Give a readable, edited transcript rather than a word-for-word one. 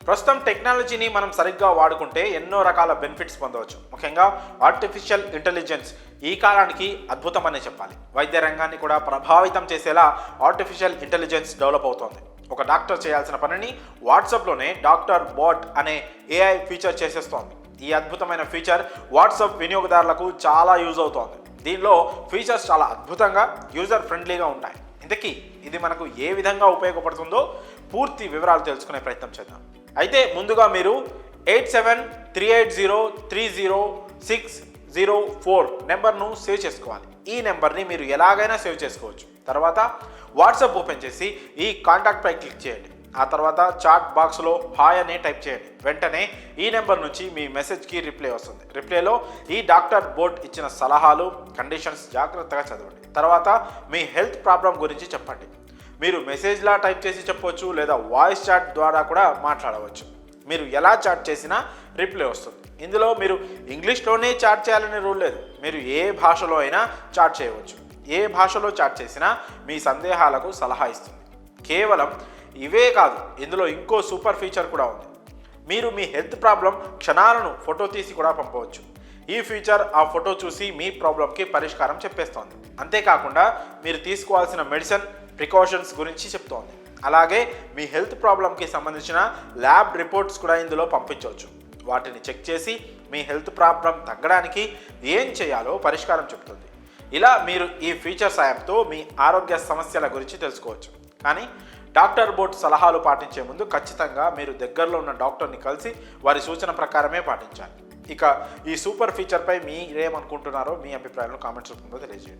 ప్రస్తుతం టెక్నాలజీని మనం సరిగ్గా వాడుకుంటే ఎన్నో రకాల బెనిఫిట్స్ పొందవచ్చు. ముఖ్యంగా ఆర్టిఫిషియల్ ఇంటెలిజెన్స్ ఈ కాలానికి అద్భుతమనే చెప్పాలి. వైద్య రంగాన్ని కూడా ప్రభావితం చేసేలా ఆర్టిఫిషియల్ ఇంటెలిజెన్స్ డెవలప్ అవుతోంది. ఒక డాక్టర్ చేయాల్సిన పనిని వాట్సాప్లోనే డాక్టర్ బాట్ అనే ఏఐ ఫీచర్ చేసేస్తోంది. ఈ అద్భుతమైన ఫీచర్ వాట్సాప్ వినియోగదారులకు చాలా యూజ్ అవుతోంది. దీనిలో ఫీచర్స్ చాలా అద్భుతంగా యూజర్ ఫ్రెండ్లీగా ఉంటాయి. ఇంతకీ ఇది మనకు ఏ విధంగా ఉపయోగపడుతుందో పూర్తి వివరాలు తెలుసుకునే ప్రయత్నం చేద్దాం. అయితే ముందుగా మీరు 8738030604 నెంబర్ను సేవ్ చేసుకోవాలి. ఈ నెంబర్ని మీరు ఎలాగైనా సేవ్ చేసుకోవచ్చు. తర్వాత వాట్సాప్ ఓపెన్ చేసి ఈ కాంటాక్ట్ పై క్లిక్ చేయండి. ఆ తర్వాత చాట్ బాక్స్లో హాయ్ అని టైప్ చేయండి. వెంటనే ఈ నెంబర్ నుంచి మీ మెసేజ్కి రిప్లై వస్తుంది. రిప్లైలో ఈ డాక్టర్ బోట్ ఇచ్చిన సలహాలు, కండిషన్స్ జాగ్రత్తగా చదవండి. తర్వాత మీ హెల్త్ ప్రాబ్లం గురించి చెప్పండి. మీరు మెసేజ్లా టైప్ చేసి చెప్పవచ్చు, లేదా వాయిస్ చాట్ ద్వారా కూడా మాట్లాడవచ్చు. మీరు ఎలా చాట్ చేసినా రిప్లై వస్తుంది. ఇందులో మీరు ఇంగ్లీష్లోనే చాట్ చేయాలనే రూల్ లేదు. మీరు ఏ భాషలో అయినా చాట్ చేయవచ్చు. ఏ భాషలో చాట్ చేసినా మీ సందేహాలకు సలహా ఇస్తుంది. కేవలం ఇవే కాదు, ఇందులో ఇంకో సూపర్ ఫీచర్ కూడా ఉంది. మీరు మీ హెల్త్ ప్రాబ్లం క్షణాలను ఫోటో తీసి కూడా పంపవచ్చు. ఈ ఫీచర్ ఆ ఫోటో చూసి మీ ప్రాబ్లంకి పరిష్కారం చెప్పేస్తోంది. అంతేకాకుండా మీరు తీసుకోవాల్సిన మెడిసిన్ ప్రికాషన్స్ గురించి చెప్తోంది. అలాగే మీ హెల్త్ ప్రాబ్లంకి సంబంధించిన ల్యాబ్ రిపోర్ట్స్ కూడా ఇందులో పంపించవచ్చు. వాటిని చెక్ చేసి మీ హెల్త్ ప్రాబ్లం తగ్గడానికి ఏం చేయాలో పరిష్కారం చెప్తుంది. ఇలా మీరు ఈ ఫీచర్ సాయంతో మీ ఆరోగ్య సమస్యల గురించి తెలుసుకోవచ్చు. కానీ డాక్టర్ బోట్ సలహాలు పాటించే ముందు ఖచ్చితంగా మీరు దగ్గరలో ఉన్న డాక్టర్ని కలిసి వారి సూచన ప్రకారమే పాటించాలి. ఇక ఈ సూపర్ ఫీచర్పై మీరేమనుకుంటున్నారో మీ అభిప్రాయాలను కామెంట్స్ రూపంలో తెలియజేయండి.